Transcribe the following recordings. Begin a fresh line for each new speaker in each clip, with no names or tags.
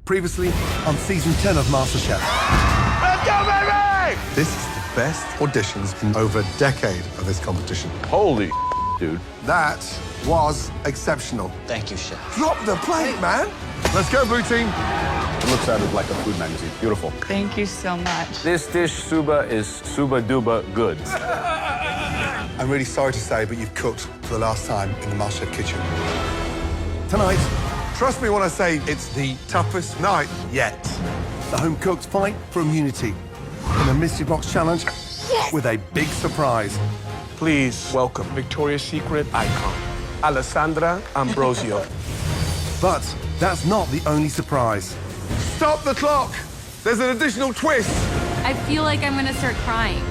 Previously on season 10 of MasterChef.
Let's go, baby!
This is the best auditions in over a decade of this competition.
Holy dude.
That was exceptional.
Thank you, Chef.
Drop the plate, man. Let's go, blue team.
It looks at it like a food magazine. Beautiful.
Thank you so much.
This dish, Suba, is Suba Duba good.
I'm really sorry to say, but you've cooked for the last time in the MasterChef kitchen. Tonight, trust me when I say it's the toughest night yet. The home cooks fight for immunity in a mystery box challenge with a big surprise.
Please welcome Victoria's Secret icon, Alessandra Ambrosio.
But that's not the only surprise. Stop the clock! There's an additional twist.
I feel like I'm gonna start crying.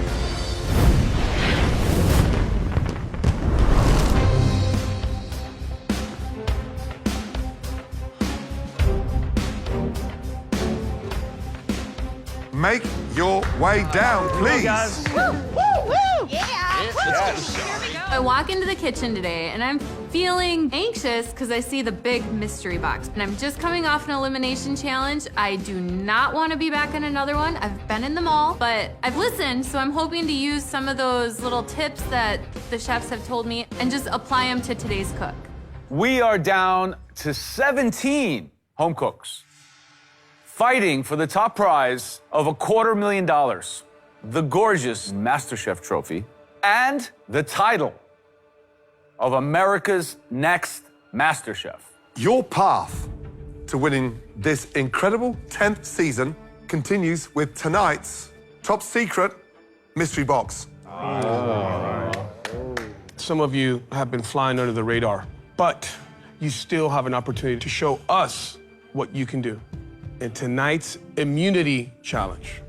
Make your way down, please.
I walk into the kitchen today and I'm feeling anxious because I see the big mystery box. And I'm just coming off an elimination challenge. I do not want to be back in another one. I've been in them all, but I've listened, so I'm hoping to use some of those little tips that the chefs have told me and just apply them to today's cook.
We are down to 17 home cooks fighting for the top prize of $250,000, the gorgeous MasterChef trophy, and the title of America's Next MasterChef.
Your path to winning this incredible 10th season continues with tonight's top secret mystery box.
Some of you have been flying under the radar, but you still have an opportunity to show us what you can do in tonight's immunity challenge.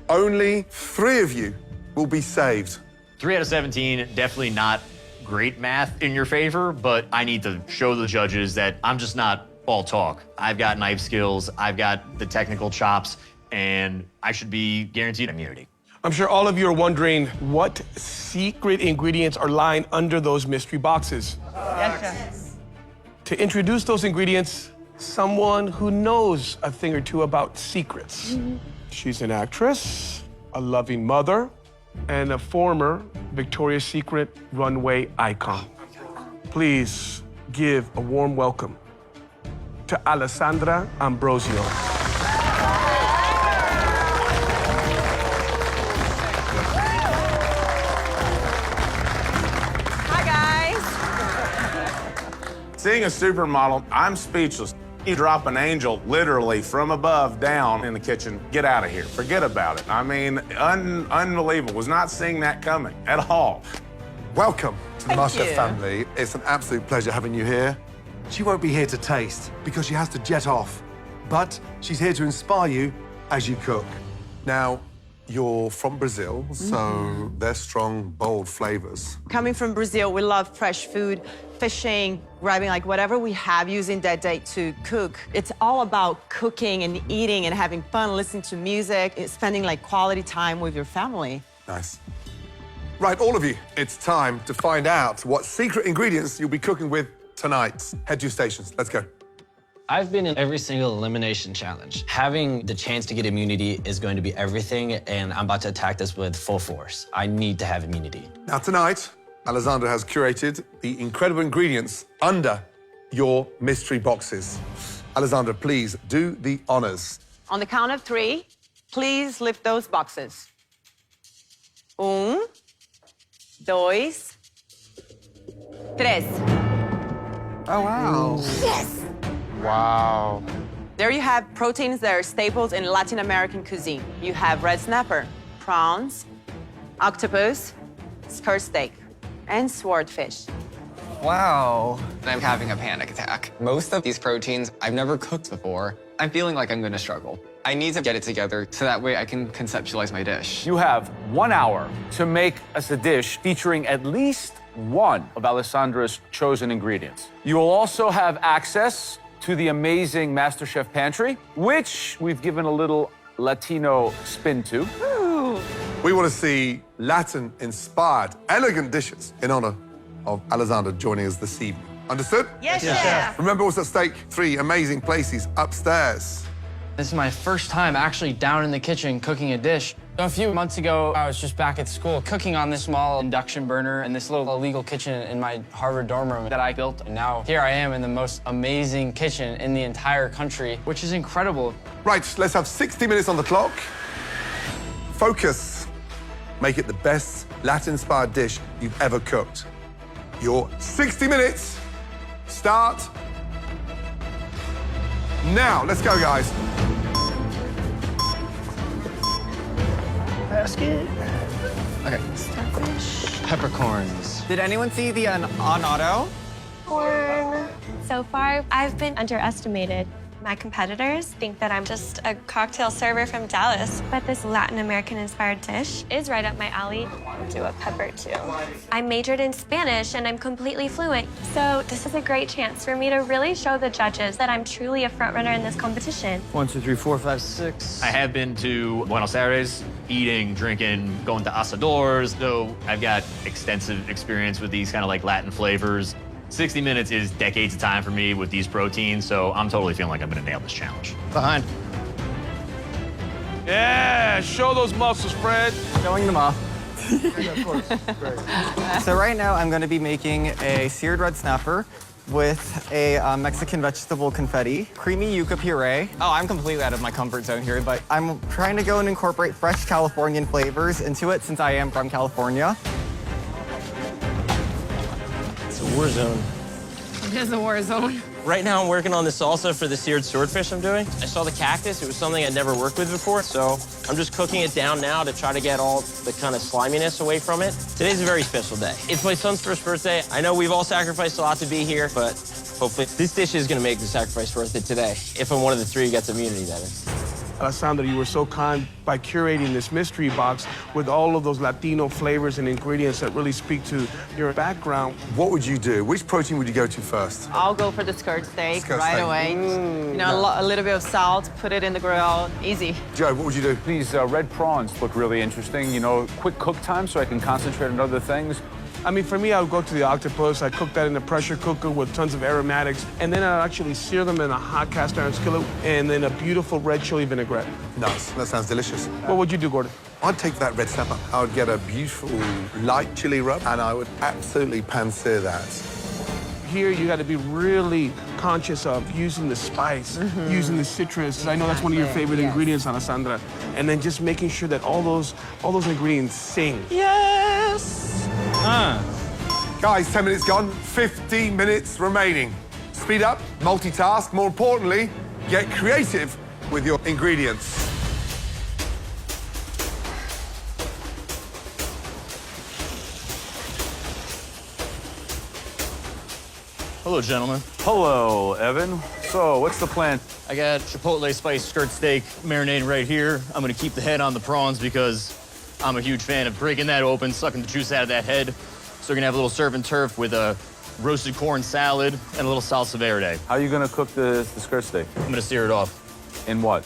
Only 3 of you will be saved.
3 out of 17, definitely not great math in your favor, but I need to show the judges that I'm just not all talk. I've got knife skills, I've got the technical chops, and I should be guaranteed immunity.
I'm sure all of you are wondering what secret ingredients are lying under those mystery boxes.
Yes, Chef.
To introduce those ingredients, someone who knows a thing or two about secrets. She's an actress, a loving mother, and a former Victoria's Secret runway icon. Please give a warm welcome to Alessandra Ambrosio.
Hi, guys.
Seeing a supermodel, I'm speechless. You drop an angel literally from above down in the kitchen. Get out of here. Forget about it. I mean, unbelievable. Was not seeing that coming at all.
Welcome to the
Thank
MasterChef
you.
family. It's an absolute pleasure having you here. She won't be here to taste because she has to jet off, but she's here to inspire you as you cook. Now, you're from Brazil, so they're strong, bold flavors.
Coming from Brazil, we love fresh food, fishing, grabbing like whatever we have using that day to cook. It's all about cooking and eating and having fun, listening to music, spending like quality time with your family.
Nice. Right, all of you, it's time to find out what secret ingredients you'll be cooking with tonight. Head to your stations. Let's go.
I've been in every single elimination challenge. Having the chance to get immunity is going to be everything, and I'm about to attack this with full force. I need to have immunity.
Now, tonight, Alessandra has curated the incredible ingredients under your mystery boxes. Alessandra, please do the honors.
On the count of 3, please lift those boxes. 1, 2, 3.
Oh, wow.
Yes!
Wow.
There you have proteins that are staples in Latin American cuisine. You have red snapper, prawns, octopus, skirt steak, and swordfish.
Wow. I'm having a panic attack. Most of these proteins I've never cooked before. I'm feeling like I'm gonna struggle. I need to get it together so that way I can conceptualize my dish.
You have 1 hour to make us a dish featuring at least one of Alessandra's chosen ingredients. You will also have access to the amazing MasterChef pantry, which we've given a little Latino spin to.
Ooh.
We want to see Latin-inspired, elegant dishes in honor of Alessandra joining us this evening. Understood?
Yes, Chef.
Remember what's at stake? 3 amazing places upstairs.
This is my first time actually down in the kitchen cooking a dish. A few months ago, I was just back at school cooking on this small induction burner in this little illegal kitchen in my Harvard dorm room that I built. And now here I am in the most amazing kitchen in the entire country, which is incredible.
Right, let's have 60 minutes on the clock. Focus. Make it the best Latin-inspired dish you've ever cooked. Your 60 minutes start now. Let's go, guys.
Basket. Okay.
Starfish. Peppercorns. Did anyone see the on auto?
Corn. So far, I've been underestimated. My competitors think that I'm just a cocktail server from Dallas, but this Latin American-inspired dish is right up my alley. I'll do a pepper, too. I majored in Spanish, and I'm completely fluent, so this is a great chance for me to really show the judges that I'm truly a frontrunner in this competition.
1, 2, 3, 4, 5, 6.
I have been to Buenos Aires, eating, drinking, going to asadores, though I've got extensive experience with these kind of like Latin flavors. 60 minutes is decades of time for me with these proteins, so I'm totally feeling like I'm gonna nail this challenge.
Behind.
Yeah, show those muscles, Fred.
Showing them off.
Yeah, of course. Great.
So right now, I'm gonna be making a seared red snapper with a Mexican vegetable confetti, creamy yuca puree. Oh, I'm completely out of my comfort zone here, but I'm trying to go and incorporate fresh Californian flavors into it since I am from California.
It's a war zone.
It is a war zone.
Right now, I'm working on the salsa for the seared swordfish I'm doing. I saw the cactus. It was something I'd never worked with before, so I'm just cooking it down now to try to get all the kind of sliminess away from it. Today's a very special day. It's my son's first birthday. I know we've all sacrificed a lot to be here, but hopefully this dish is going to make the sacrifice worth it today. If I'm one of the three who gets immunity, that is.
Alessandra, you were so kind by curating this mystery box with all of those Latino flavors and ingredients that really speak to your background.
What would you do? Which protein would you go to first?
I'll go for the skirt steak
Skirt
right
steak.
away. You know, a little bit of salt, put it in the grill, easy.
Joe, what would you do?
These red prawns look really interesting. You know, quick cook time so I can concentrate on other things.
I mean, for me, I would go to the octopus. I cook that in a pressure cooker with tons of aromatics, and then I'd actually sear them in a hot cast iron skillet and then a beautiful red chili vinaigrette.
Nice. That sounds delicious.
What would you do, Gordon?
I'd take that red snapper. I would get a beautiful light chili rub, and I would absolutely pan-sear that.
Here, you got to be really conscious of using the spice, using the citrus. I know that's one of your favorite ingredients, Alessandra. And then just making sure that all those ingredients sing.
Yes!
Guys, 10 minutes gone, 15 minutes remaining. Speed up, multitask, more importantly, get creative with your ingredients.
Hello, gentlemen.
Hello, Evan. So, what's the plan?
I got chipotle spiced skirt steak marinating right here. I'm gonna keep the head on the prawns because I'm a huge fan of breaking that open, sucking the juice out of that head. So we're gonna have a little surf and turf with a roasted corn salad and a little salsa verde.
How are you gonna cook the skirt steak?
I'm gonna sear it off.
In what?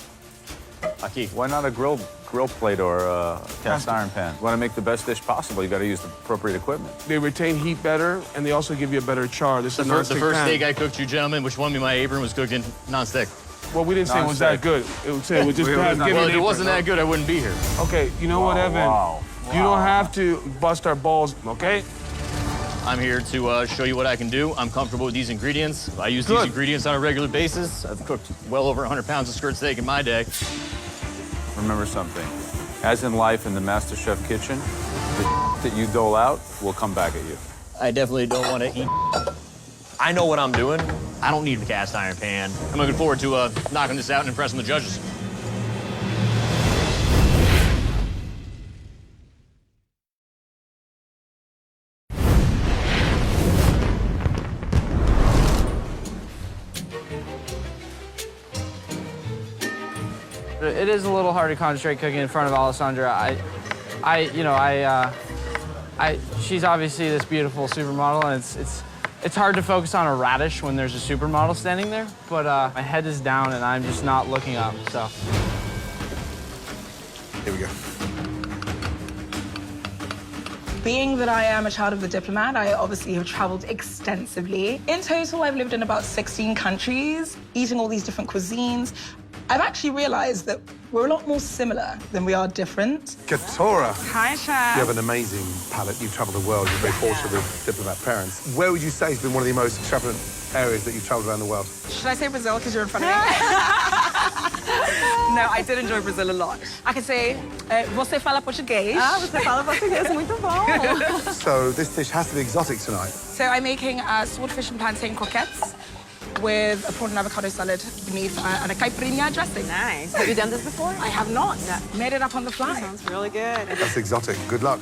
Aquí.
Why not a grill plate or a cast iron pan? You want to make the best dish possible, you got to use the appropriate equipment.
They retain heat better, and they also give you a better char. This is
The
a
first
non-stick pan.
steak I cooked you gentlemen, which won me my apron, was cooked in non-stick.
Well, we didn't say it was that good. It was just give
Well,
it
if it wasn't that good, I wouldn't be here.
Okay, you know what, Evan?
Wow.
You don't have to bust our balls, okay?
I'm here to show you what I can do. I'm comfortable with these ingredients. I use these ingredients on a regular basis. I've cooked well over 100 pounds of skirt steak in my day.
Remember something. As in life in the MasterChef kitchen, the that you dole out will come back at you.
I definitely don't want to eat. I know what I'm doing. I don't need the cast iron pan. I'm looking forward to knocking this out and impressing the judges.
It is a little hard to concentrate cooking in front of Alessandra. She's obviously this beautiful supermodel, and it's hard to focus on a radish when there's a supermodel standing there. But my head is down, and I'm just not looking up. So
Here we go.
Being that I am a child of the diplomat, I obviously have traveled extensively. In total, I've lived in about 16 countries, eating all these different cuisines. I've actually realized that we're a lot more similar than we are different.
Katora,
Hi, Chef.
you have an amazing palate. You've traveled the world. You're very fortunate with diplomat parents. Where would you say has been one of the most extravagant areas that you've traveled around the world?
Should I say Brazil because you're in front of me? No, I did enjoy Brazil a lot. I could say, você fala português.
Ah, você fala português, muito bom.
So this dish has to be exotic tonight.
So I'm making swordfish and plantain croquettes with a prawn and avocado salad beneath and a caipirinha dressing.
Nice. Have you done this before?
I have not. Made it up on the fly.
Sounds really good.
That's exotic. Good luck.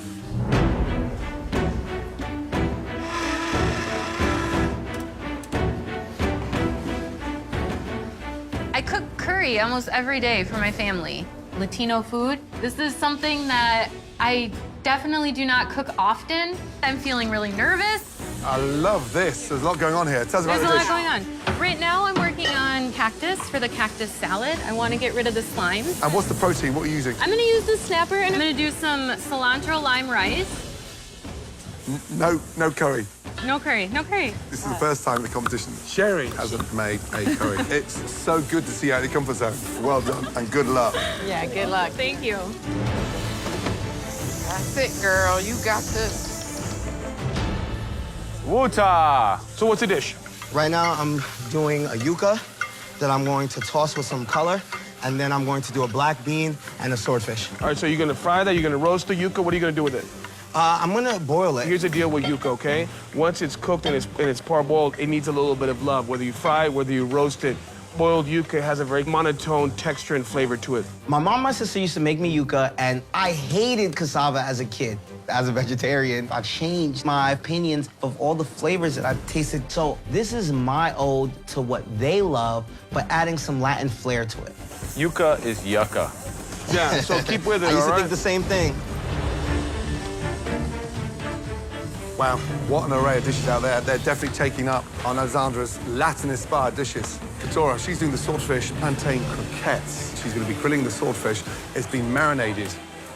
I cook curry almost every day for my family. Latino food. This is something that I definitely do not cook often. I'm feeling really nervous.
I love this. There's a lot going on here. Tell us about
There's
the
a
dish.
lot going on. Right now, I'm working on cactus for the cactus salad. I want to get rid of the slime.
And what's the protein? What are you using?
I'm going to use the snapper, and I'm going to do some cilantro lime rice.
No curry.
No curry, no curry.
This is the first time in the competition
Sherry.
hasn't made a curry. It's so good to see you out of your comfort zone. Well done and good luck.
Yeah, good luck.
Thank you.
That's it, girl. You got this.
Wuta.
So what's the dish?
Right now, I'm doing a yuca that I'm going to toss with some color, and then I'm going to do a black bean and a swordfish.
All right, so you're gonna fry that, you're gonna roast the yuca. What are you gonna do with it?
I'm gonna boil it.
Here's the deal with yuca, okay? Once it's cooked and it's parboiled, it needs a little bit of love. Whether you fry it, whether you roast it, boiled yuca has a very monotone texture and flavor to it.
My mom and my sister used to make me yuca, and I hated cassava as a kid. As a vegetarian, I've changed my opinions of all the flavors that I've tasted. So this is my ode to what they love, but adding some Latin flair to it.
Yucca is yucca.
Yeah, so keep with it,
I used
all
to
right?
think the same thing.
Wow, what an array of dishes out there. They're definitely taking up on Alexandra's Latin-inspired dishes. Katora, she's doing the swordfish plantain croquettes. She's going to be grilling the swordfish. It's been marinated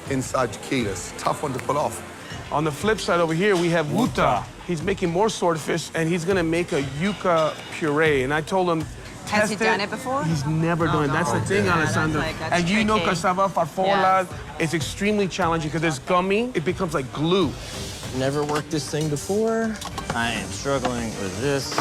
inside tequilas. Tough one to pull off.
On the flip side over here, we have Wuta. He's making more swordfish, and he's gonna make a yuca puree. And I told him,
Has he
test
done it before?
He's never done it. That's the thing,
Yeah,
Alessandra.
that's
And you know
tricky.
cassava farfola, it's extremely challenging because it's gummy. It becomes like glue.
Never worked this thing before. I am struggling with this.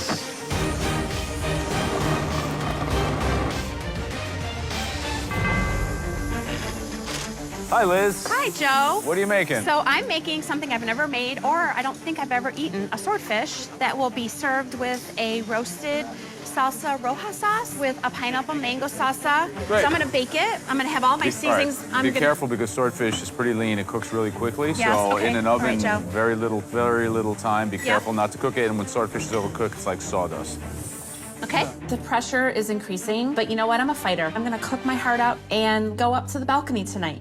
Hi, Liz.
Hi, Joe.
What are you making?
So I'm making something I've never made, or I don't think I've ever eaten, a swordfish that will be served with a roasted salsa roja sauce with a pineapple mango salsa.
Great.
So I'm gonna bake it. I'm gonna have all my seasonings.
All right. Be careful because swordfish is pretty lean. It cooks really quickly.
Yes,
so
okay.
in an
All
oven,
right, Joe.
very little time. Be careful not to cook it. And when swordfish is overcooked, it's like sawdust.
Okay. The pressure is increasing, but you know what? I'm a fighter. I'm gonna cook my heart out and go up to the balcony tonight.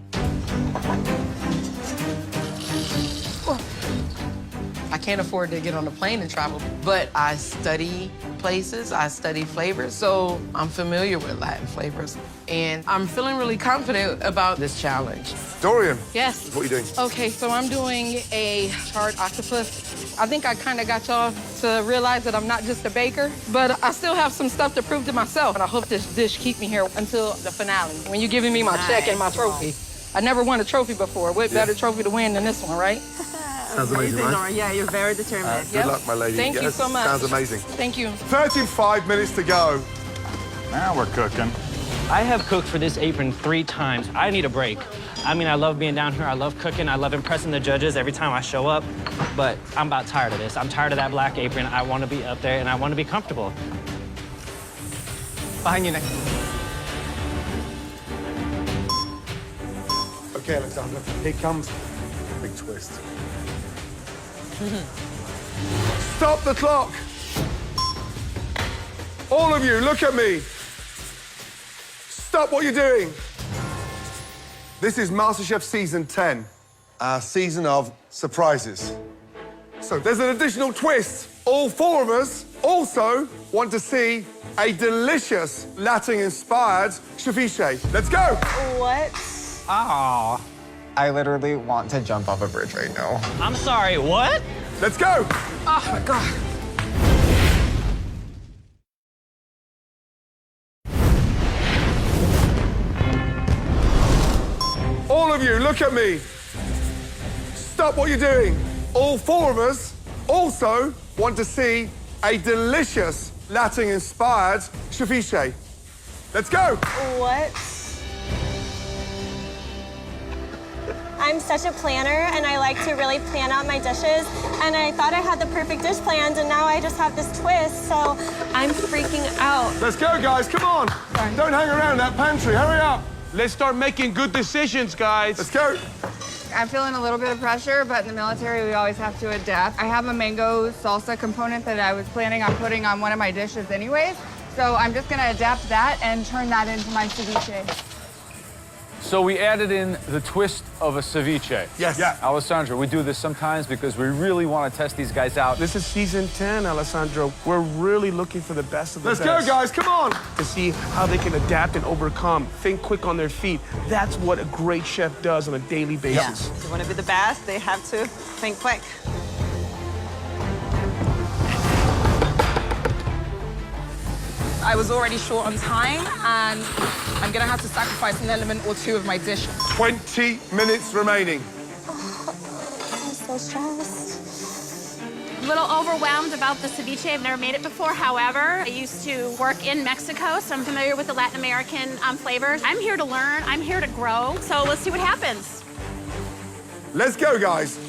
I can't afford to get on a plane and travel, but I study places, I study flavors, so I'm familiar with Latin flavors. And I'm feeling really confident about this challenge.
Dorian.
Yes.
What are you doing?
Okay, so I'm doing a charred octopus. I think I kind of got y'all to realize that I'm not just a baker, but I still have some stuff to prove to myself. And I hope this dish keep me here until the finale, when you're giving me my check and my trophy. I never won a trophy before. What better trophy to win than this one, right?
Sounds amazing, right?
Yeah, you're very determined.
Good luck, my lady.
Thank you
Yes,
so much.
Sounds amazing.
Thank you.
35 minutes to go.
Now we're cooking.
I have cooked for this apron 3 times. I need a break. I mean, I love being down here. I love cooking. I love impressing the judges every time I show up. But I'm about tired of this. I'm tired of that black apron. I want to be up there, and I want to be comfortable.
Behind you, Nick.
Okay, Alexandra, here comes big twist. Stop the clock! All of you, look at me. Stop what you're doing. This is MasterChef Season 10, our season of surprises. So there's an additional twist. All 4 of us also want to see a delicious Latin-inspired ceviche. Let's go!
What?
Aw. I literally want to jump off a bridge right now.
I'm sorry, what?
Let's go!
Oh, my God.
All of you, look at me. Stop what you're doing. All four of us also want to see a delicious Latin-inspired ceviche. Let's go.
What? I'm such a planner, and I like to really plan out my dishes. And I thought I had the perfect dish planned, and now I just have this twist, so I'm freaking out.
Let's go, guys. Come on. Don't hang around in that pantry. Hurry up.
Let's start making good decisions, guys.
Let's go.
I'm feeling a little bit of pressure, but in the military, we always have to adapt. I have a mango salsa component that I was planning on putting on one of my dishes anyways, so I'm just gonna adapt that and turn that into my ceviche.
So we added in the twist of a ceviche.
Yes. Yeah.
Alessandro, we do this sometimes because we really want to test these guys out.
This is season 10, Alessandro. We're really looking for the best of the
Let's
best.
go, guys. Come on.
To see how they can adapt and overcome, think quick on their feet. That's what a great chef does on a daily basis.
If you want to be the best, they have to think quick.
I was already short on time, and I'm gonna have to sacrifice an element or two of my dish.
20 minutes remaining.
I'm so stressed.
A little overwhelmed about the ceviche. I've never made it before. However, I used to work in Mexico, so I'm familiar with the Latin American flavors. I'm here to learn. I'm here to grow. So let's see what happens.
Let's go, guys.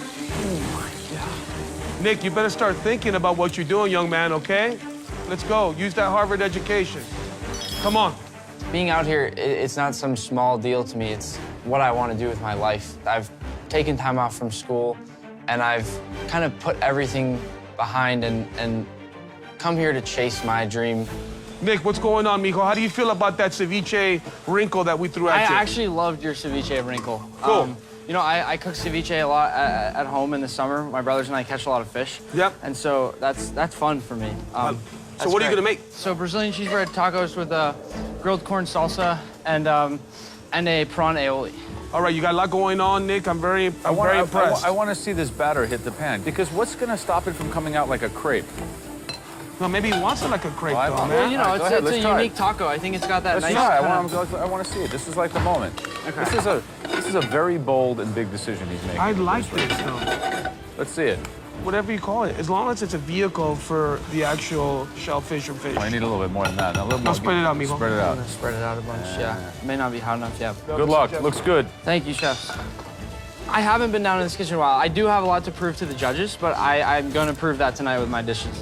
Nick, you better start thinking about what you're doing, young man, okay? Let's go. Use that Harvard education. Come on.
Being out here, it's not some small deal to me. It's what I want to do with my life. I've taken time off from school, and I've kind of put everything behind and come here to chase my dream.
Nick, what's going on, mijo? How do you feel about that ceviche wrinkle that we threw at you?
I actually loved your ceviche wrinkle.
Cool.
You know, I cook ceviche a lot at home in the summer. My brothers and I catch a lot of fish.
Yep.
And so that's fun for me.
So what are you gonna make?
So Brazilian cheeseburger tacos with grilled corn salsa and a prawn aioli.
All right, you got a lot going on, Nick. I'm very impressed.
I want to see this batter hit the pan because what's going to stop it from coming out like a crepe?
Well, maybe he wants it like a crepe,
Well,
though,
I-
man.
Well, you know,
Go ahead,
it's
let's
a
try
unique
it.
taco. I think it's got that
Let's
nice.
try.
kinda-
I want to see it. This is like the moment.
Okay.
This is a very bold and big decision he's making.
I like this, though.
Let's see it.
Whatever you call it, as long as it's a vehicle for the actual shellfish or fish.
I need a little bit more than that. A little
No,
more.
spread it out, mijo.
Spread it out.
Spread it out a bunch, yeah. May not be hot enough, yeah.
Good luck. Looks good.
Thank you, chefs. I haven't been down in this kitchen in a while. I do have a lot to prove to the judges, but I'm going to prove that tonight with my dishes.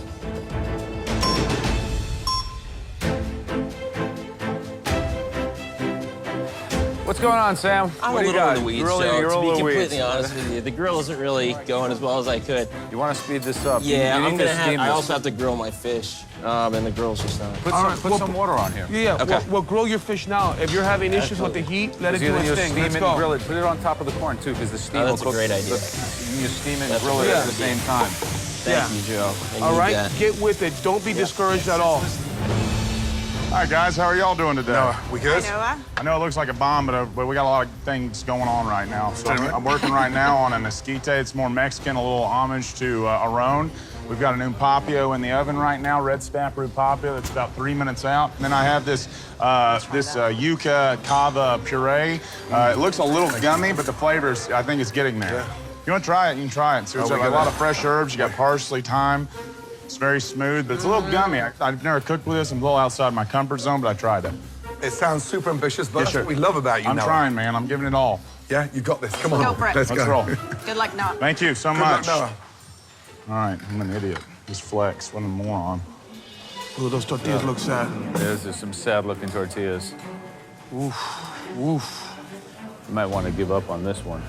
What's going on, Sam?
I'm
what
a
do you
little
got?
in the weeds,
You're really,
Joe.
you're a
To be
little
completely
weeds.
honest with you, the grill isn't really going as well as I could.
You want to speed this up?
Yeah,
You
I'm
need
gonna
to
have.
steam
I
this.
also have to grill my fish, and the grill's just not.
Put some water on here.
Yeah,
Okay.
Well, grill your fish now. If you're having issues with the heat, let it do
Either
its
you
thing.
steam
Let's
it
go.
and grill it. Put it on top of the corn too, because the steam
that's
will
a
cook.
great idea.
You steam it and
That's
grill it
a
at
great
the
idea.
same time.
Thank you, Joe. I
All
need
right,
that.
get with it. Don't be discouraged at all.
All right, guys, how are y'all doing today?
Noah, we good?
Hi, Noah.
I know it looks like a bomb, but we got a lot of things going on right now. So I'm working right now on an esquite. It's more Mexican, a little homage to Aron. We've got an impapio in the oven right now, red snapper impapio. That's about 3 minutes out. And then I have this yuca cava puree. It looks a little gummy, but the flavors, I think it's getting there. If you want to try it, you can try it. So it's got a lot of fresh herbs. You got parsley, thyme. It's very smooth, but it's a little gummy. I've never cooked with this. I'm a little outside my comfort zone, but I tried it.
It sounds super ambitious, but
Yes,
that's
sir.
what we love about you,
I'm
Noah.
trying, man. I'm giving it all.
Yeah, you got this. Come on.
Go for it.
Let's
Let's
go.
roll.
Good luck, Noah.
Thank you so
Good luck,
much.
Noah.
All right, I'm an idiot. Just flex. What a moron.
Oh, those tortillas look sad.
There's some sad-looking tortillas. Oof. You might want to give up on this one.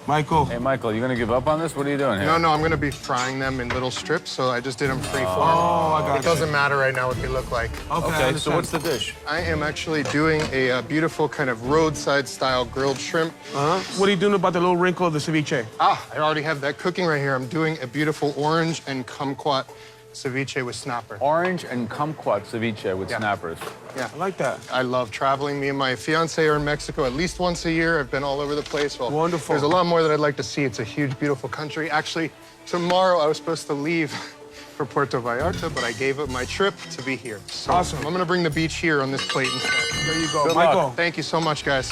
Michael.
Hey, Michael, you gonna give up on this? What are you doing here?
No, I'm going to be frying them in little strips, so I just did them free form.
Oh, I got
It doesn't matter right now what they look like.
Okay, so what's the dish?
I am actually doing a beautiful kind of roadside-style grilled shrimp.
What are you doing about the little wrinkle of the ceviche?
I already have that cooking right here. I'm doing a beautiful orange and kumquat ceviche with snapper.
Orange and kumquat ceviche with snappers.
Yeah.
I like that.
I love traveling. Me and my fiance are in Mexico at least once a year. I've been all over the place. Well,
Wonderful.
There's a lot more that I'd like to see. It's a huge, beautiful country. Actually, tomorrow I was supposed to leave for Puerto Vallarta, but I gave up my trip to be here. So
Awesome.
I'm going to bring the beach here on this plate instead.
There you go.
Good
Michael.
luck.
Thank you so much, guys.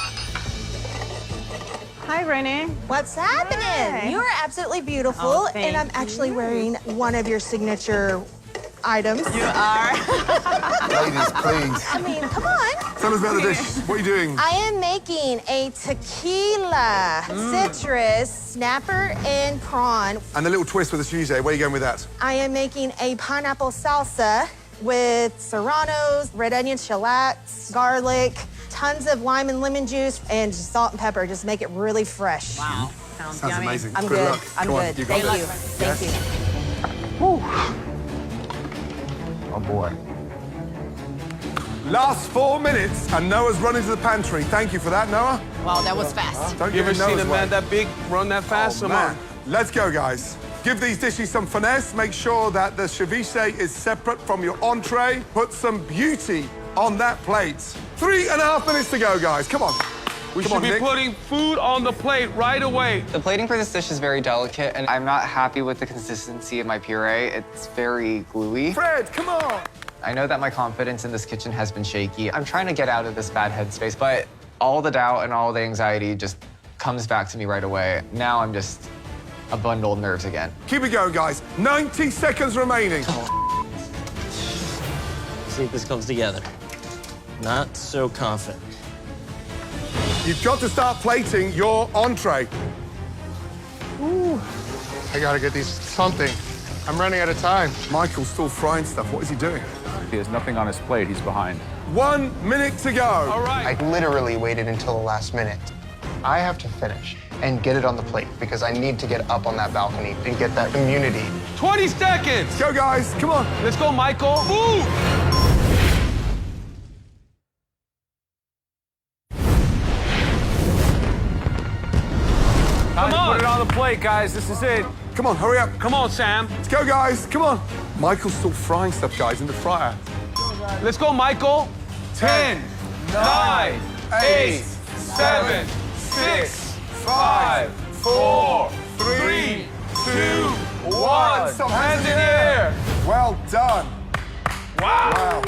Hi, Renee.
What's happening?
Hi.
You are absolutely beautiful,
Oh,
and I'm
thank
actually
you.
wearing one of your signature items.
You are.
Ladies, please.
I mean, come on.
Tell us about the dish. What are you doing?
I am making a tequila citrus snapper and prawn.
And the little twist with the ceviche, where are you going with that?
I am making a pineapple salsa with serranos, red onion, shallots, garlic, tons of lime and lemon juice, and just salt and pepper. Just make it really fresh.
Wow. Sounds
Sounds
yummy.
amazing.
I'm
Good
good.
luck.
I'm
Come on,
good.
you got
Thank
this.
you.
Yes.
Thank you.
Oh, boy. Last 4 minutes, and Noah's running to the pantry. Thank you for that, Noah.
Wow, that was fast.
Don't
You
get
ever
in Noah's
seen a man
way.
that big run that fast?
Oh,
Come
man.
on.
Let's go, guys. Give these dishes some finesse. Make sure that the ceviche is separate from your entree. Put some beauty on that plate. 3.5 minutes to go, guys. Come on.
We
Come
should
on,
be
Nick.
putting food on the plate right away.
The plating for this dish is very delicate, and I'm not happy with the consistency of my puree. It's very gluey.
Fred, come on.
I know that my confidence in this kitchen has been shaky. I'm trying to get out of this bad headspace, but all the doubt and all the anxiety just comes back to me right away. Now I'm just a bundle of nerves again.
Keep it going, guys. 90 seconds remaining.
See if this comes together. Not so confident.
You've got to start plating your entree.
Ooh. I gotta get these something. I'm running out of time.
Michael's still frying stuff. What is he doing?
He has nothing on his plate. He's behind.
1 minute to go.
All right.
I literally waited until the last minute. I have to finish and get it on the plate because I need to get up on that balcony and get that immunity.
20 seconds.
Go, guys. Come on.
Let's go, Michael. Move.
Come on. Put it on the plate, guys. This is it.
Come on, hurry up.
Come on, Sam.
Let's go, guys. Come on. Michael's still frying stuff, guys, in the fryer.
Let's go, Michael. 10, 9, 8, 7, 6, 5, 4, 3, 2, 1.
Stop
Hands in the air.
Well done.
Wow.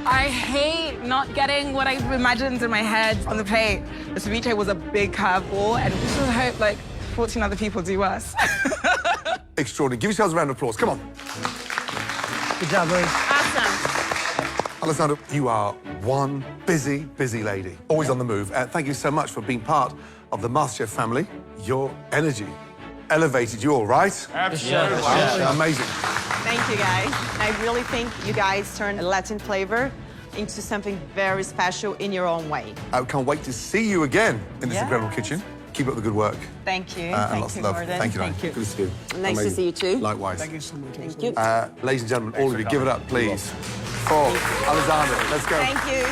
I hate not getting what I imagined in my head on the plate. The ceviche was a big curveball, and just hope like 14 other people do worse.
Extraordinary. Give yourselves a round of applause. Come on.
Good job, boys.
Awesome.
Alessandra, you are one busy, busy lady. Always on the move. Thank you so much for being part of the MasterChef family. Your energy elevated you all, right?
Absolutely.
Amazing.
Thank you, guys. I really think you guys turned Latin flavor into something very special in your own way.
I can't wait to see you again in this
Yeah.
incredible kitchen. Keep up the good work.
Thank you.
And
Thank
lots
you,
of love.
Gordon.
Thank you, Nigel.
Thank you.
Good to see you.
Nice to
Amazing.
see you too.
Likewise.
Thank you so much.
Thank you.
Ladies and gentlemen, all of you, give it up, please, for Alessandra. Let's go.
Thank you.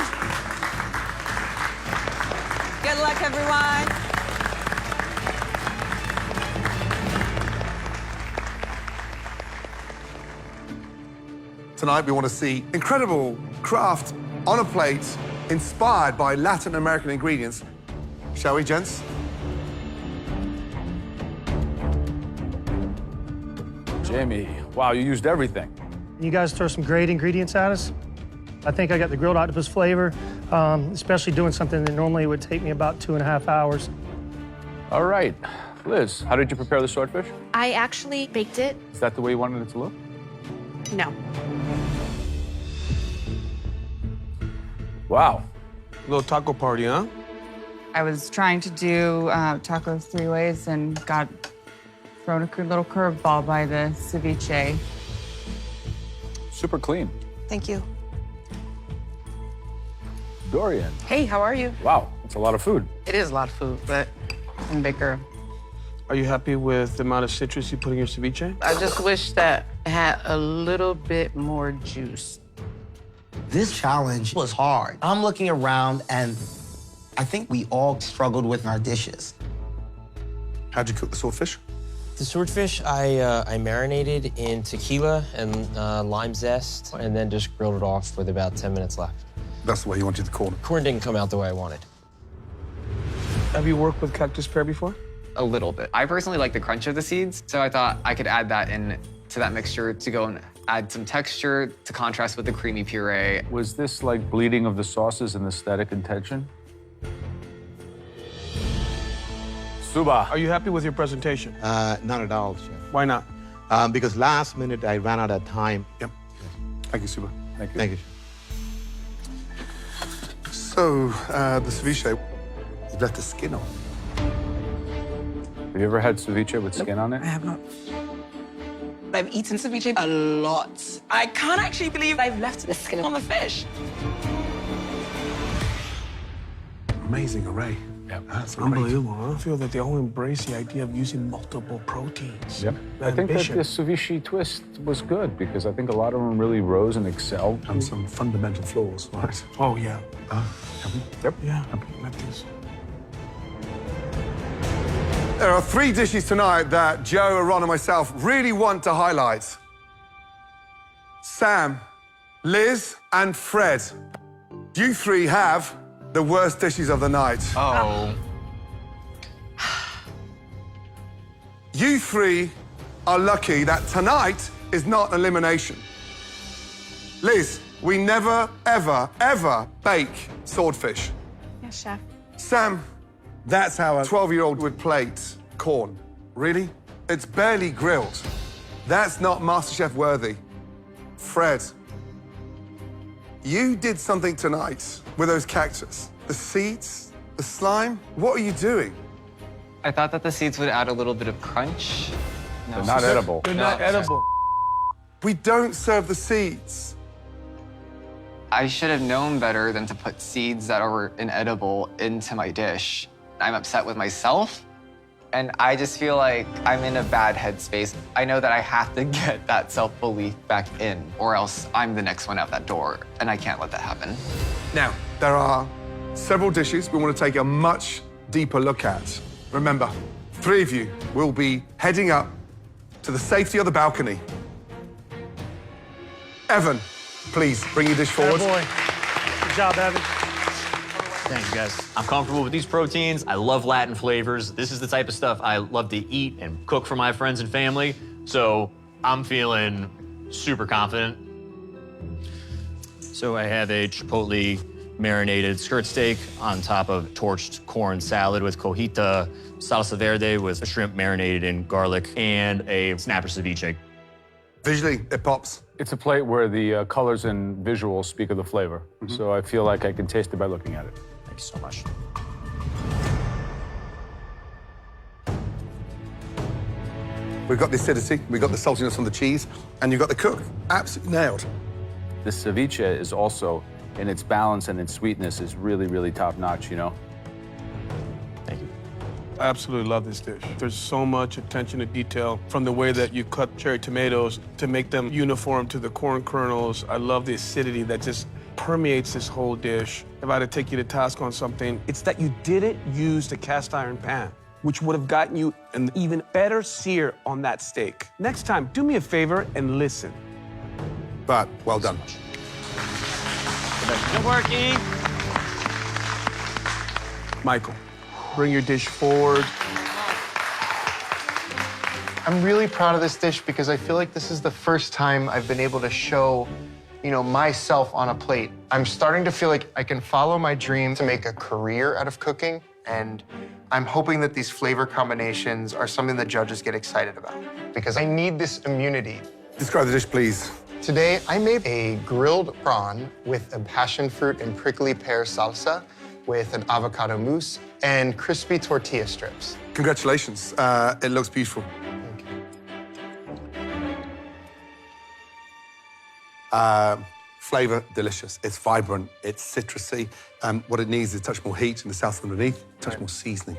Good luck, everyone.
Tonight, we want to see incredible craft on a plate inspired by Latin American ingredients. Shall we, gents?
Jamie, wow, you used everything.
You guys throw some great ingredients at us. I think I got the grilled octopus flavor, especially doing something that normally would take me about 2.5 hours.
All right. Liz, how did you prepare the swordfish?
I actually baked it.
Is that the way you wanted it to look?
No.
Wow.
Little taco party, huh?
I was trying to do tacos 3 ways and got thrown a little curveball by the ceviche.
Super clean.
Thank you.
Dorian.
Hey, how are you?
Wow, that's a lot of food.
It is a lot of food, but I'm a big girl.
Are you happy with the amount of citrus you put in your ceviche?
I just wish that it had a little bit more juice.
This challenge was hard. I'm looking around and I think we all struggled with our dishes.
How'd you cook the swordfish?
The swordfish, I marinated in tequila and lime zest, and then just grilled it off with about 10 minutes left.
That's the way you wanted the corn.
Corn didn't come out the way I wanted.
Have you worked with cactus pear before?
A little bit. I personally like the crunch of the seeds, so I thought I could add that in to that mixture to go and add some texture to contrast with the creamy puree.
Was this like bleeding of the sauces and aesthetic intention? Suba.
Are you happy with your presentation?
Not at all, Chef.
Why not?
Because last minute I ran out of time.
Yep. Thank you, Suba.
Thank you.
Thank you.
So, the ceviche, you've left the skin on.
Have you ever had ceviche with skin on it?
I have not. I've eaten ceviche a lot. I can't actually believe I've left the skin on the fish.
Amazing array.
Yep.
That's
Unbelievable, huh? I feel that they all embrace the idea of using multiple proteins.
Yep. I think that the ceviche twist was good because I think a lot of them really rose and excelled.
And some fundamental flaws, right?
Oh, yeah.
Yep.
Yeah, like this.
There are 3 dishes tonight that Joe, Aaron, and myself really want to highlight. Sam, Liz, and Fred. You 3 have the worst dishes of the night.
Oh.
You 3 are lucky that tonight is not elimination. Liz, we never, ever, ever bake swordfish.
Yes, chef.
Sam, that's how a 12-year-old would plate corn. Really? It's barely grilled. That's not MasterChef worthy. Fred, you did something tonight with those cactus. The seeds, the slime. What are you doing?
I thought that the seeds would add a little bit of crunch. No.
They're not edible.
They're not edible.
We don't serve the seeds.
I should have known better than to put seeds that are inedible into my dish. I'm upset with myself, and I just feel like I'm in a bad headspace. I know that I have to get that self-belief back in, or else I'm the next one out that door, and I can't let that happen.
Now, there are several dishes we want to take a much deeper look at. Remember, 3 of you will be heading up to the safety of the balcony. Evan, please bring your dish forward.
Boy. Good job, Evan.
Thanks, guys. I'm comfortable with these proteins. I love Latin flavors. This is the type of stuff I love to eat and cook for my friends and family. So I'm feeling super confident. So I have a chipotle marinated skirt steak on top of torched corn salad with cojita, salsa verde with shrimp marinated in garlic, and a snapper ceviche.
Visually, it pops.
It's a plate where the colors and visuals speak of the flavor. So I feel like I can taste it by looking at it.
Thank you so much.
We've got the acidity, we've got the saltiness on the cheese, and you've got the cook. Absolutely nailed.
The ceviche is also, in its balance and its sweetness, is really, really top-notch, you know?
Thank you.
I absolutely love this dish. There's so much attention to detail from the way that you cut cherry tomatoes to make them uniform to the corn kernels. I love the acidity that just permeates this whole dish. If I had to take you to task on something, it's that you didn't use the cast iron pan, which would have gotten you an even better sear on that steak. Next time, do me a favor and listen.
But well done.
Good working.
Michael, bring your dish forward.
I'm really proud of this dish because I feel like this is the first time I've been able to show, myself on a plate. I'm starting to feel like I can follow my dream to make a career out of cooking, and I'm hoping that these flavor combinations are something the judges get excited about because I need this immunity.
Describe the dish, please.
Today, I made a grilled prawn with a passion fruit and prickly pear salsa with an avocado mousse and crispy tortilla strips.
Congratulations. It looks beautiful. Flavor, delicious. It's vibrant, it's citrusy. What it needs is a touch more heat in the south underneath, a touch more seasoning.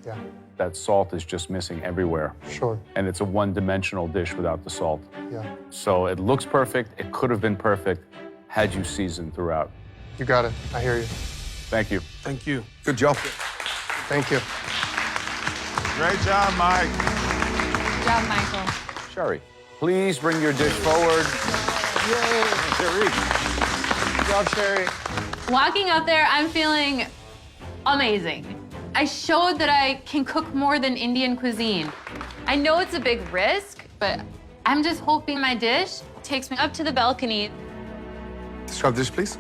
Yeah.
That salt is just missing everywhere.
Sure.
And it's a one-dimensional dish without the salt.
Yeah.
So it looks perfect. It could have been perfect had you seasoned throughout.
You got it. I hear you.
Thank you.
Thank you.
Good job.
Thank you.
Great job, Mike.
Good job, Michael.
Sherry, please bring your dish forward.
Yay.
Sherry.
Good job, Sherry.
Walking up there, I'm feeling amazing. I showed that I can cook more than Indian cuisine. I know it's a big risk, but I'm just hoping my dish takes me up to the balcony.
Describe the dish, please.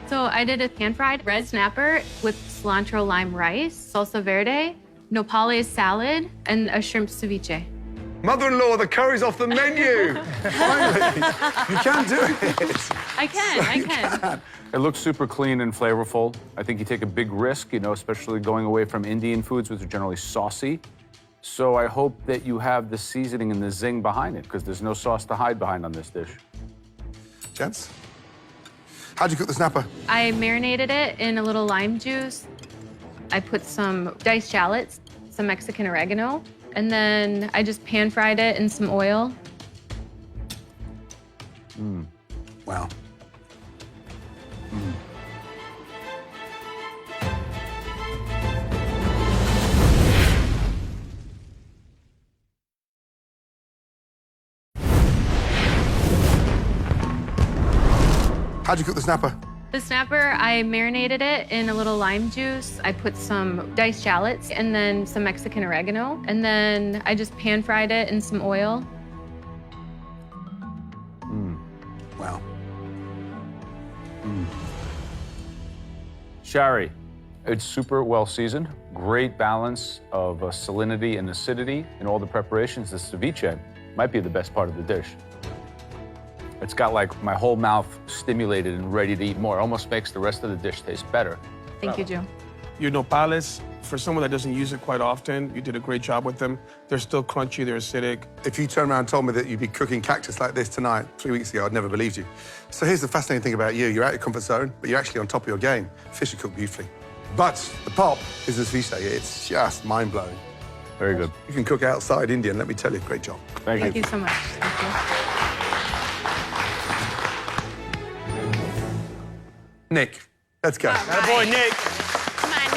So I did a pan-fried red snapper with cilantro lime rice, salsa verde, nopales salad, and a shrimp ceviche.
Mother-in-law, the curry's off the menu. Finally, you can do it.
I can.
It looks super clean and flavorful. I think you take a big risk, especially going away from Indian foods, which are generally saucy. So I hope that you have the seasoning and the zing behind it, because there's no sauce to hide behind on this dish.
Gents, how'd you cook the snapper?
I marinated it in a little lime juice. I put some diced shallots, some Mexican oregano, and then I just pan-fried it in some oil.
Wow. How'd you cook the snapper?
The snapper, I marinated it in a little lime juice. I put some diced shallots and then some Mexican oregano. And then I just pan-fried it in some oil.
Wow.
Shari, it's super well seasoned. Great balance of salinity and acidity in all the preparations. The ceviche might be the best part of the dish. It's got like my whole mouth stimulated and ready to eat more. It almost makes the rest of the dish taste better.
Thank you, Joe.
Your nopales, for someone that doesn't use it quite often, you did a great job with them. They're still crunchy, they're acidic.
If you turned around and told me that you'd be cooking cactus like this tonight 3 weeks ago, I'd never believed you. So here's the fascinating thing about you. You're out of your comfort zone, but you're actually on top of your game. Fish are cooked beautifully. But the pop is the ceviche. It's just mind-blowing.
Very good.
You can cook outside Indian, let me tell you. Great job.
Thank you so much. Thank you.
Nick, let's go.
Boy, Nick.
Come on,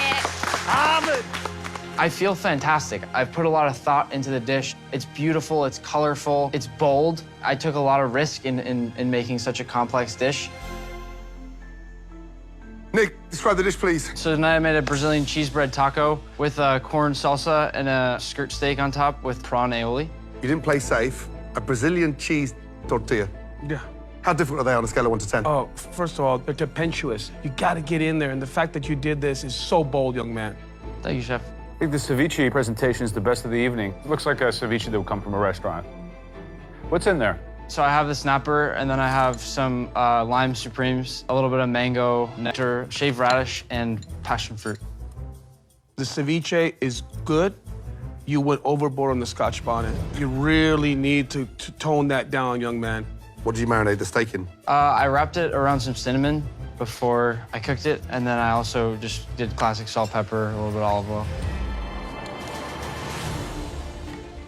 Nick.
I feel fantastic. I've put a lot of thought into the dish. It's beautiful, it's colorful, it's bold. I took a lot of risk in making such a complex dish.
Nick, describe the dish, please.
So tonight I made a Brazilian cheese bread taco with corn salsa and a skirt steak on top with prawn aioli.
You didn't play safe. A Brazilian cheese tortilla.
Yeah.
How difficult are they on a scale of 1 to 10?
Oh, first of all, they're tempestuous. You gotta get in there, and the fact that you did this is so bold, young man.
Thank you, Chef.
I think the ceviche presentation is the best of the evening. It looks like a ceviche that would come from a restaurant. What's in there?
So I have the snapper, and then I have some lime supremes, a little bit of mango nectar, shaved radish, and passion fruit.
The ceviche is good. You went overboard on the Scotch bonnet. You really need to tone that down, young man.
What did you marinate the steak in?
I wrapped it around some cinnamon before I cooked it, and then I also just did classic salt, pepper, a little bit of olive oil.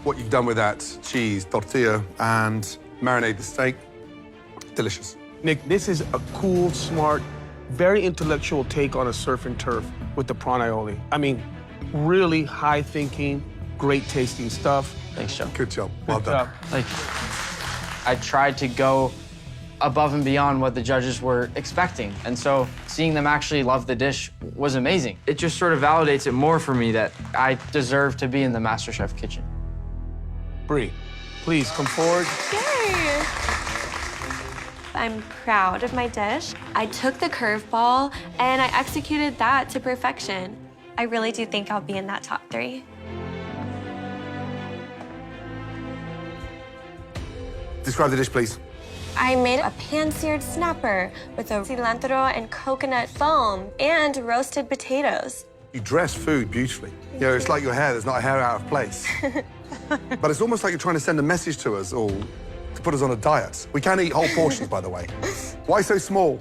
What you've done with that cheese tortilla and marinate the steak, delicious.
Nick, this is a cool, smart, very intellectual take on a surf and turf with the prawn aioli. I mean, really high thinking, great tasting stuff.
Thanks, Joe.
Good job. Well done.
Like, I tried to go above and beyond what the judges were expecting. And so seeing them actually love the dish was amazing. It just sort of validates it more for me that I deserve to be in the MasterChef kitchen.
Bree, please come forward.
Yay! I'm proud of my dish. I took the curveball and I executed that to perfection. I really do think I'll be in that top 3.
Describe the dish, please.
I made a pan-seared snapper with a cilantro and coconut foam and roasted potatoes.
You dress food beautifully. It's like your hair. There's not a hair out of place. But it's almost like you're trying to send a message to us all to put us on a diet. We can eat whole portions, by the way. Why so small?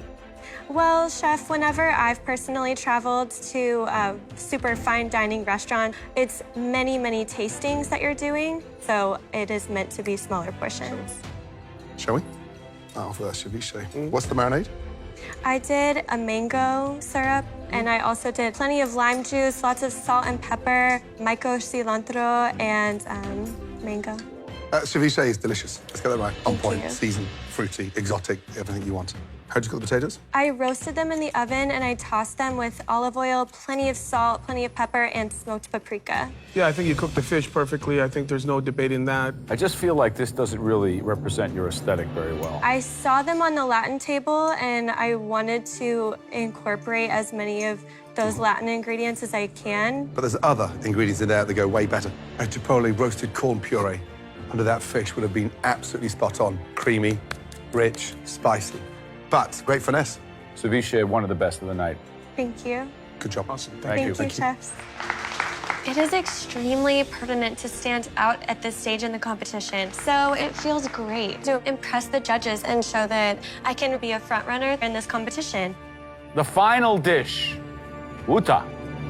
Well, Chef, whenever I've personally traveled to a super fine dining restaurant, it's many, many tastings that you're doing, so it is meant to be smaller portions.
Shall we? Oh, for that ceviche. What's the marinade?
I did a mango syrup, and I also did plenty of lime juice, lots of salt and pepper, myco cilantro, and mango.
Ceviche is delicious. Let's get that right. On
Thank
point,
you.
seasoned, fruity, exotic, everything you want. How'd you cook the potatoes?
I roasted them in the oven and I tossed them with olive oil, plenty of salt, plenty of pepper, and smoked paprika.
Yeah, I think you cooked the fish perfectly. I think there's no debating that.
I just feel like this doesn't really represent your aesthetic very well.
I saw them on the Latin table and I wanted to incorporate as many of those Latin ingredients as I can.
But there's other ingredients in there that go way better. A chipotle roasted corn puree under that fish would have been absolutely spot on. Creamy, rich, spicy, but great finesse.
Ceviche, one of the best of the night.
Thank you.
Good job.
Awesome.
Thank you, chefs. It is extremely pertinent to stand out at this stage in the competition, so it feels great to impress the judges and show that I can be a front runner in this competition.
The final dish, wuta.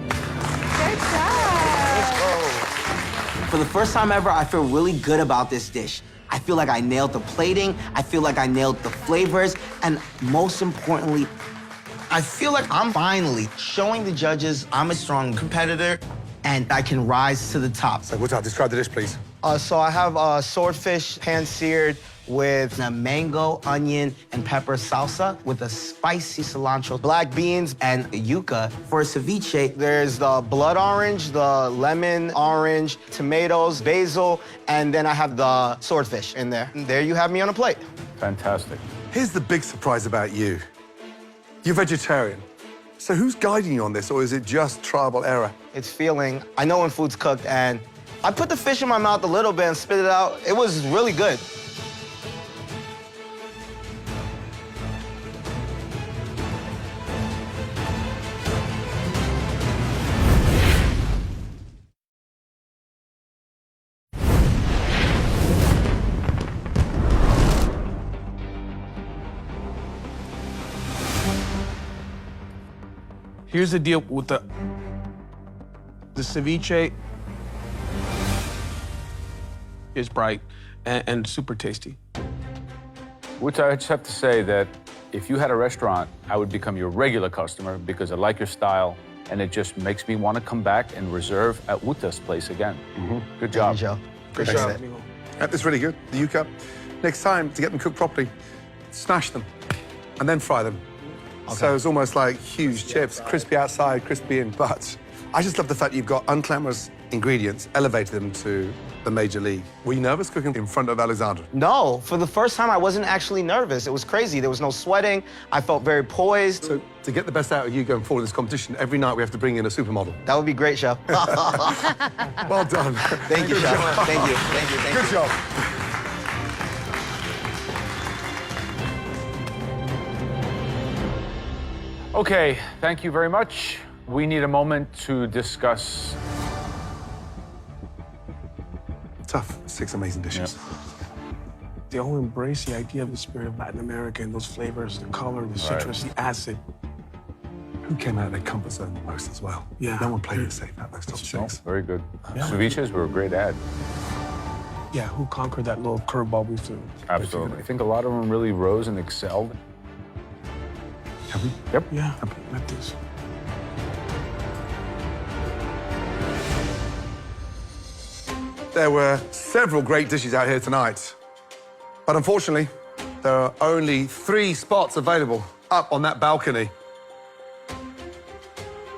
Good job.
For the first time ever, I feel really good about this dish. I feel like I nailed the plating, I feel like I nailed the flavors, and most importantly, I feel like I'm finally showing the judges I'm a strong competitor and I can rise to the top.
So, Wuta, describe the dish, please.
So I have swordfish pan-seared with a mango, onion, and pepper salsa with a spicy cilantro, black beans, and yuca. For ceviche, there's the blood orange, the lemon orange, tomatoes, basil, and then I have the swordfish in there. And there you have me on a plate.
Fantastic.
Here's the big surprise about you. You're vegetarian. So who's guiding you on this, or is it just trial error?
It's feeling. I know when food's cooked, and I put the fish in my mouth a little bit and spit it out. It was really good.
Here's the deal with the ceviche is bright and super tasty.
Wuta, I just have to say that if you had a restaurant, I would become your regular customer because I like your style, and it just makes me want to come back and reserve at Wuta's place again. Good job.
Good job. That's really good. The yuca. Next time, to get them cooked properly, smash them and then fry them.
Okay.
So it's almost like huge chips, crispy outside, crispy in. But I just love the fact you've got unglamorous ingredients, elevated them to the major league. Were you nervous cooking in front of Alexandra?
No, for the first time, I wasn't actually nervous. It was crazy. There was no sweating. I felt very poised.
So to get the best out of you going forward in this competition, every night we have to bring in a supermodel.
That would be great, Chef.
Well done.
Thank you,
Good
Chef.
job.
Thank you. Thank you. Thank
Good
you.
job.
Okay, thank you very much. We need a moment to discuss.
Tough. 6 amazing dishes.
They all embrace the idea of the spirit of Latin America and those flavors, the color, the citrus, the acid.
Who came out of their comfort zone the most as well?
Yeah.
No one played it safe at those top 6.
Very good.
Yeah.
Ceviches were a great ad.
Yeah, who conquered that little curveball we threw?
Absolutely. I think a lot of them really rose and excelled.
Have we?
Yep.
Yeah, like this.
There were several great dishes out here tonight, but unfortunately, there are only 3 spots available up on that balcony.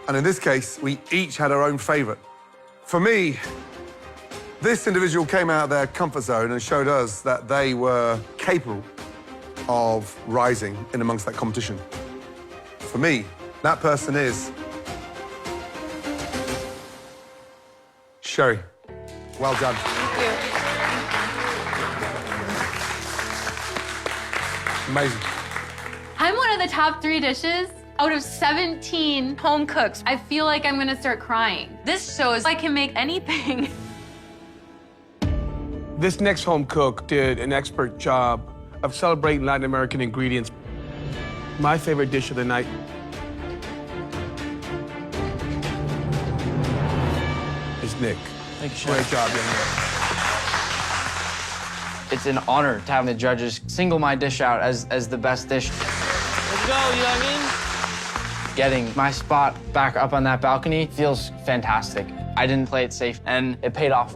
And in this case, we each had our own favorite. For me, this individual came out of their comfort zone and showed us that they were capable of rising in amongst that competition. For me, that person is Sherry. Well done.
Thank you.
Amazing.
I'm one of the top 3 dishes out of 17 home cooks. I feel like I'm gonna start crying. This shows I can make anything.
This next home cook did an expert job of celebrating Latin American ingredients. My favorite dish of the night is Nick.
Thank you, Chef.
Great job, young man.
It's an honor to have the judges single my dish out as the best dish.
Let's go, youngin.
Getting my spot back up on that balcony feels fantastic. I didn't play it safe, and it paid off.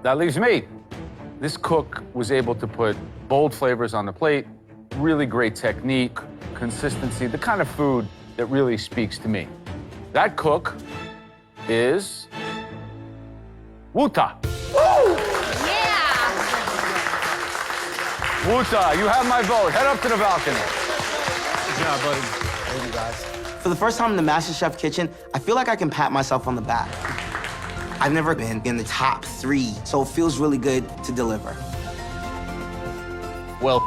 That leaves me. This cook was able to put bold flavors on the plate, really great technique, consistency, the kind of food that really speaks to me. That cook is Wuta. Wuta, you have my vote. Head up to the balcony.
Good job, buddy. Thank you, guys. For the first time in the MasterChef kitchen, I feel like I can pat myself on the back. I've never been in the top 3, so it feels really good to deliver.
Well,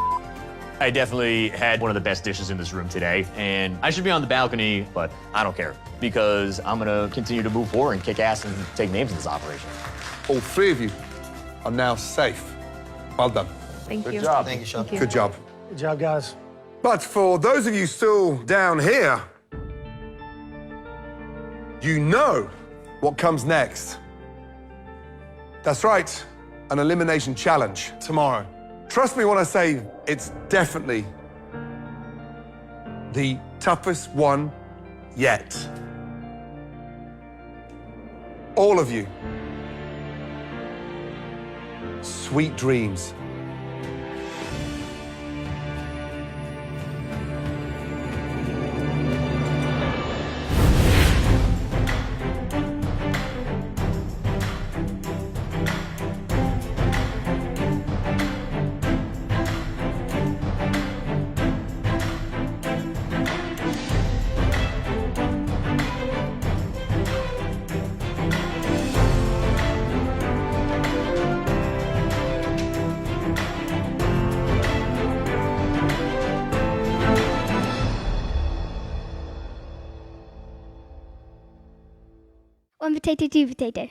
I definitely had one of the best dishes in this room today, and I should be on the balcony, but I don't care because I'm gonna continue to move forward and kick ass and take names in this operation.
All 3 of you are now safe. Well done.
Thank
Good
you.
job.
Thank you, Chef.
Good job.
Good job, guys.
But for those of you still down here, you know what comes next. That's right, an elimination challenge tomorrow. Trust me when I say it's definitely the toughest one yet. All of you, sweet dreams.
One potato, two potato.